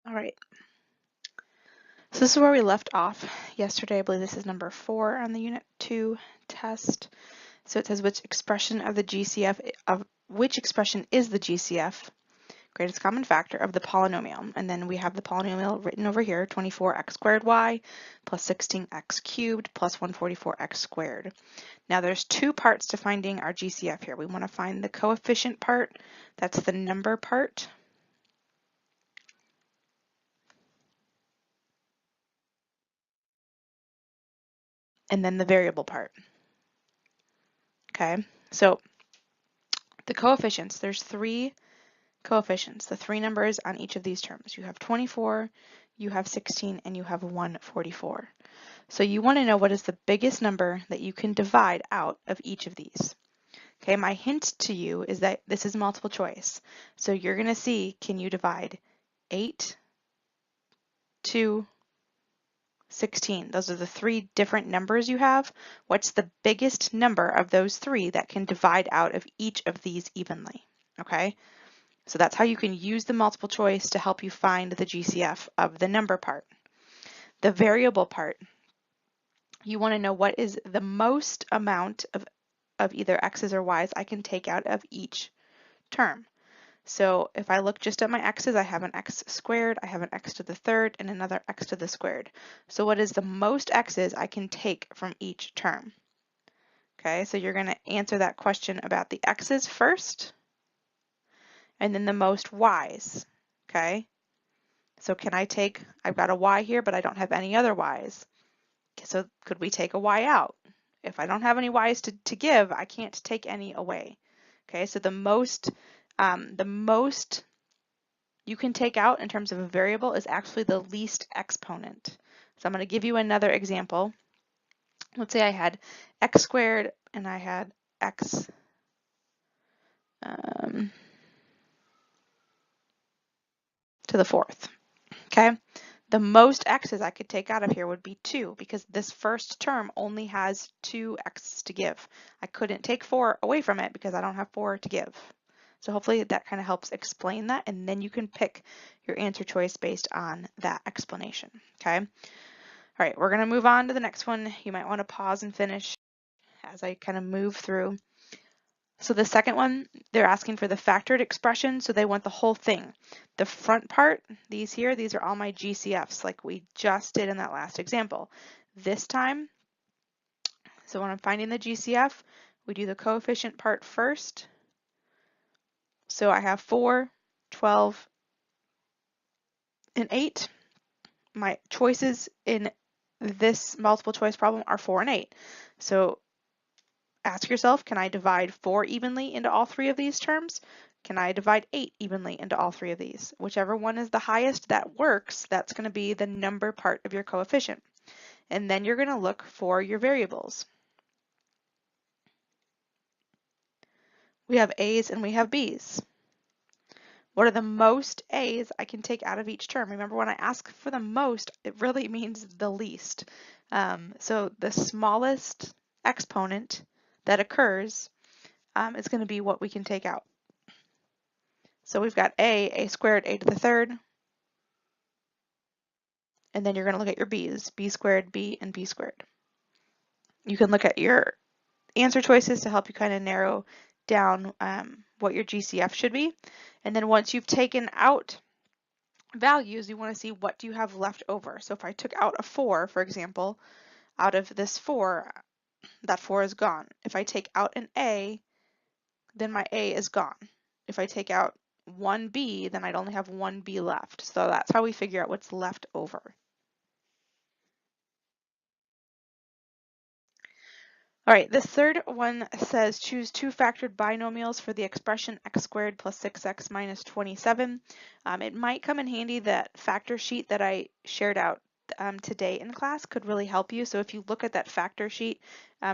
All right. So this is where we left off yesterday. I believe this is number 4 on the Unit 2 test. So it says which expression is the GCF, greatest common factor of the polynomial. And then we have the polynomial written over here, 24x squared y plus 16x cubed plus 144x squared. Now there's 2 parts to finding our GCF here. We want to find the coefficient part, that's the number part. And then the variable part. Okay, so the coefficients, there's 3 coefficients, the 3 numbers on each of these terms. You have 24, you have 16, and you have 144. So you want to know what is the biggest number that you can divide out of each of these. Okay, my hint to you is that this is multiple choice. So you're going to see, can you divide 8, 2, 16? Those are the 3 different numbers you have. What's the biggest number of those 3 that can divide out of each of these evenly? Okay, so that's how you can use the multiple choice to help you find the GCF of the number part. The variable part, you want to know what is the most amount of either x's or y's I can take out of each term. So if I look just at my x's, I have an x squared, I have an x to the third, and another x to the squared. So what is the most x's I can take from each term? Okay, so you're going to answer that question about the x's first, and then the most y's. Okay, so can I take, I've got a y here, but I don't have any other y's. So could we take a y out? If I don't have any y's to give, I can't take any away. Okay, so the most you can take out in terms of a variable is actually the least exponent. So I'm going to give you another example. Let's say I had x squared and I had x to the fourth. Okay, the most x's I could take out of here would be 2 because this first term only has 2 x's to give. I couldn't take 4 away from it because I don't have 4 to give. So hopefully that kind of helps explain that, and then you can pick your answer choice based on that explanation. Okay. All right, we're going to move on to the next one. You might want to pause and finish as I kind of move through. So the second one, they're asking for the factored expression, so they want the whole thing. The front part, these here, these are all my GCFs like we just did in that last example. This time, so when I'm finding the GCF, we do the coefficient part first. So I have 4, 12, and 8. My choices in this multiple choice problem are 4 and 8. So ask yourself, can I divide 4 evenly into all 3 of these terms? Can I divide 8 evenly into all 3 of these? Whichever one is the highest that works, that's going to be the number part of your coefficient. And then you're going to look for your variables. We have A's and we have B's. What are the most A's I can take out of each term? Remember, when I ask for the most, it really means the least. So the smallest exponent that occurs is going to be what we can take out. So we've got a squared, a to the third. And then you're going to look at your b's, b squared, b, and b squared. You can look at your answer choices to help you kind of narrow down what your GCF should be. And then once you've taken out values, you want to see what do you have left over. So if I took out a 4, for example, out of this 4, that 4 is gone. If I take out an A, then my A is gone. If I take out 1B, then I'd only have 1B left. So that's how we figure out what's left over. All right, the third one says choose 2 factored binomials for the expression x squared plus 6x minus 27. It might come in handy that factor sheet that I shared out today in class could really help you. So if you look at that factor sheet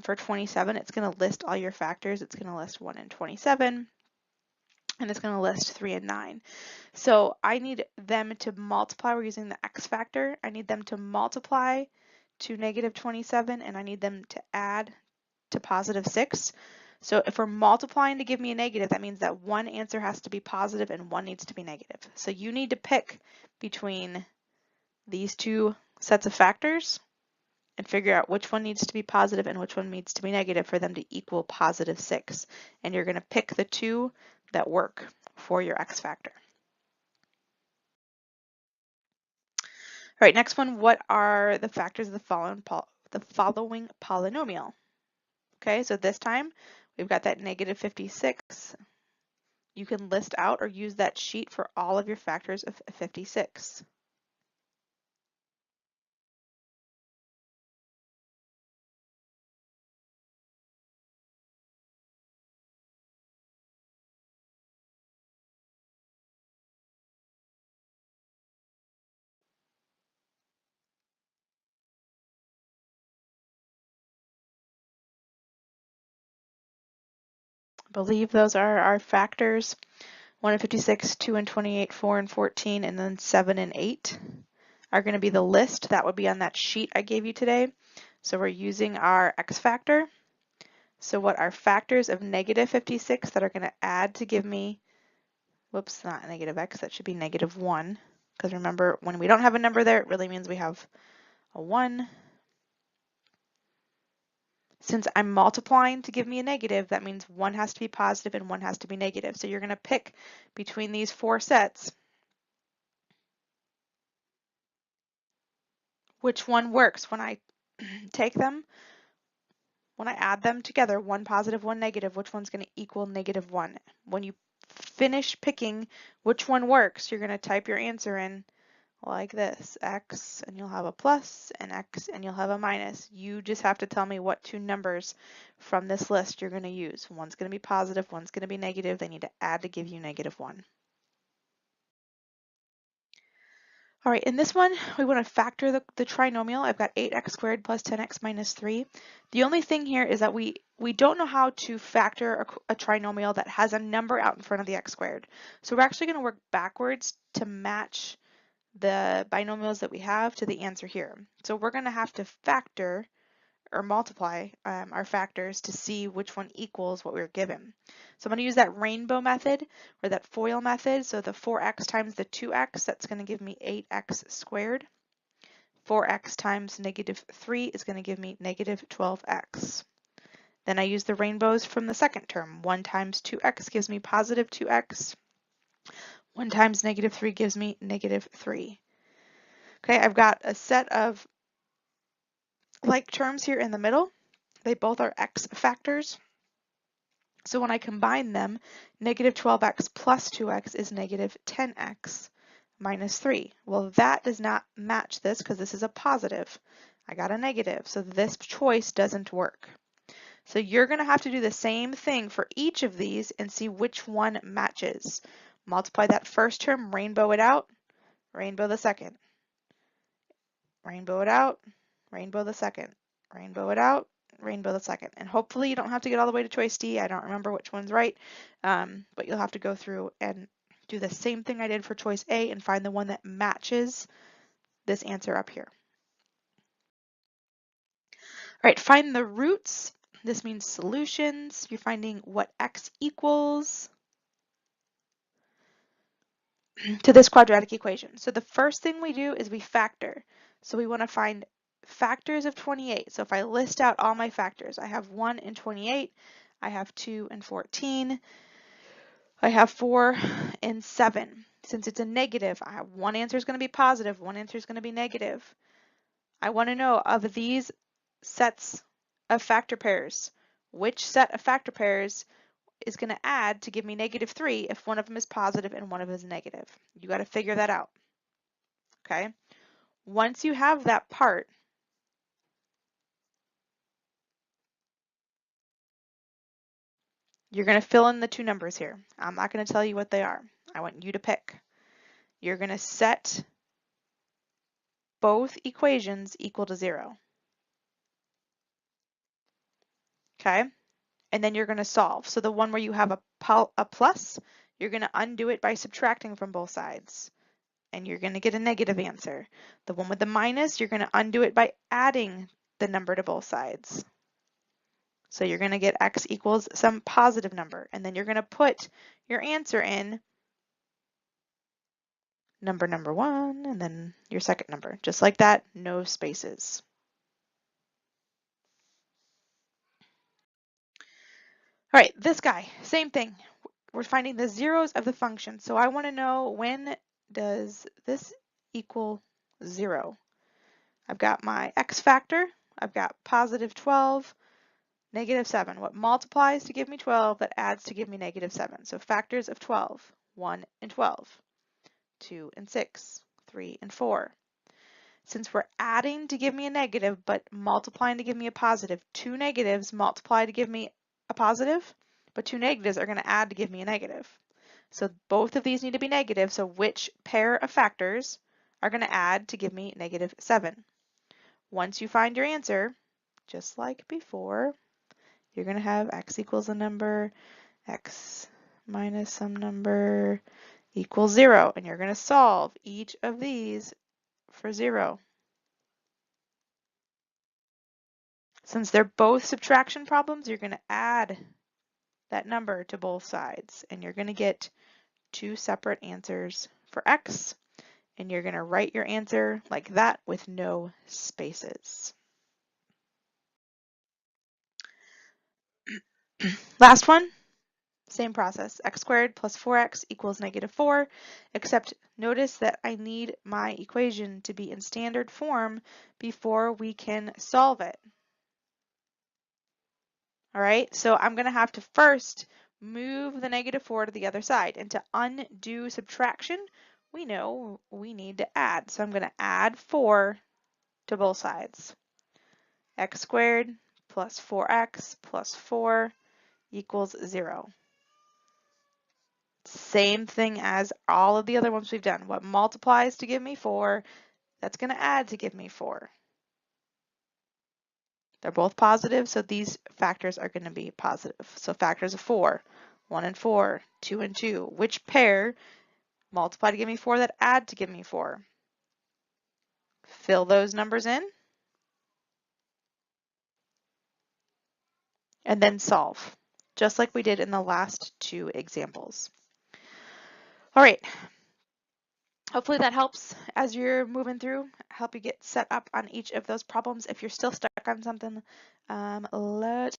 for 27, it's going to list all your factors. It's going to list 1 and 27, and it's going to list 3 and 9. So I need them to multiply. We're using the x factor. I need them to multiply to negative 27, and I need them to add to positive 6. So if we're multiplying to give me a negative, that means that one answer has to be positive and one needs to be negative. So you need to pick between these two sets of factors and figure out which one needs to be positive and which one needs to be negative for them to equal positive 6. And you're going to pick the two that work for your x factor. All right, next one, what are the factors of the following polynomial? Okay, so this time we've got that negative 56. You can list out or use that sheet for all of your factors of 56. I believe those are our factors. 1 and 56, 2 and 28, 4 and 14, and then 7 and 8 are going to be the list that would be on that sheet I gave you today. So we're using our x factor. So what are factors of negative 56 that are going to add to give me, whoops, not negative x, that should be negative 1. Because remember, when we don't have a number there, it really means we have a 1. Since I'm multiplying to give me a negative, that means one has to be positive and one has to be negative. So you're going to pick between these four sets which one works. When I take them, when I add them together, one positive, one negative, which one's going to equal negative 1? When you finish picking which one works, you're going to type your answer in like this, x, and you'll have a plus, and x, and you'll have a minus. You just have to tell me what two numbers from this list you're going to use. One's going to be positive, one's going to be negative. They need to add to give you negative 1. All right, in this one, we want to factor the trinomial. I've got 8x squared plus 10x minus 3. The only thing here is that we don't know how to factor a trinomial that has a number out in front of the x squared. So we're actually going to work backwards to match the binomials that we have to the answer here. So we're going to have to factor or multiply our factors to see which one equals what we were given. So I'm going to use that rainbow method or that FOIL method. So the 4x times the 2x, that's going to give me 8x squared. 4x times negative 3 is going to give me negative 12x. Then I use the rainbows from the second term. 1 times 2x gives me positive 2x. 1 times negative 3 gives me negative 3. Okay, I've got a set of like terms here in the middle. They both are x factors. So when I combine them, negative 12x plus 2x is negative 10x minus 3. Well, that does not match this because this is a positive. I got a negative, so this choice doesn't work. So you're going to have to do the same thing for each of these and see which one matches. Multiply that first term, rainbow it out, rainbow the second. Rainbow it out, rainbow the second. Rainbow it out, rainbow the second. And hopefully you don't have to get all the way to choice D. I don't remember which one's right, but you'll have to go through and do the same thing I did for choice A and find the one that matches this answer up here. All right, find the roots. This means solutions. You're finding what x equals to this quadratic equation. So the first thing we do is we factor. So we want to find factors of 28. So if I list out all my factors, I have 1 and 28, I have 2 and 14, I have 4 and 7. Since it's a negative, I have one answer is going to be positive, one answer is going to be negative. I want to know of these sets of factor pairs, which set of factor pairs is going to add to give me negative 3 if one of them is positive and one of them is negative. You got to figure that out. Okay. Once you have that part, you're going to fill in the two numbers here. I'm not going to tell you what they are. I want you to pick. You're going to set both equations equal to 0. Okay. And then you're going to solve. So the one where you have a plus, you're going to undo it by subtracting from both sides. And you're going to get a negative answer. The one with the minus, you're going to undo it by adding the number to both sides. So you're going to get x equals some positive number. And then you're going to put your answer in number one, and then your second number. Just like that, no spaces. All right, this guy, same thing. We're finding the zeros of the function. So I want to know, when does this equal 0? I've got my x factor. I've got positive 12, negative 7. What multiplies to give me 12 that adds to give me negative 7? So factors of 12, 1 and 12, 2 and 6, 3 and 4. Since we're adding to give me a negative but multiplying to give me a positive, two negatives multiply to give me a positive, but two negatives are going to add to give me a negative. So both of these need to be negative, so which pair of factors are going to add to give me negative 7? Once you find your answer, just like before, you're going to have x equals a number, x minus some number equals 0, and you're going to solve each of these for 0. Since they're both subtraction problems, you're going to add that number to both sides, and you're going to get two separate answers for x, and you're going to write your answer like that with no spaces. Last one, same process. X squared plus 4x equals negative 4, except notice that I need my equation to be in standard form before we can solve it. All right, so I'm going to have to first move the negative 4 to the other side. And to undo subtraction, we know we need to add. So I'm going to add 4 to both sides. X squared plus 4x plus 4 equals 0. Same thing as all of the other ones we've done. What multiplies to give me 4, that's going to add to give me 4. They're both positive, so these factors are going to be positive. So factors of 4, 1 and 4, 2 and 2. Which pair multiply to give me 4 that add to give me 4? Fill those numbers in and then solve, just like we did in the last two examples. All right. Hopefully that helps as you're moving through, help you get set up on each of those problems. If you're still stuck on something, let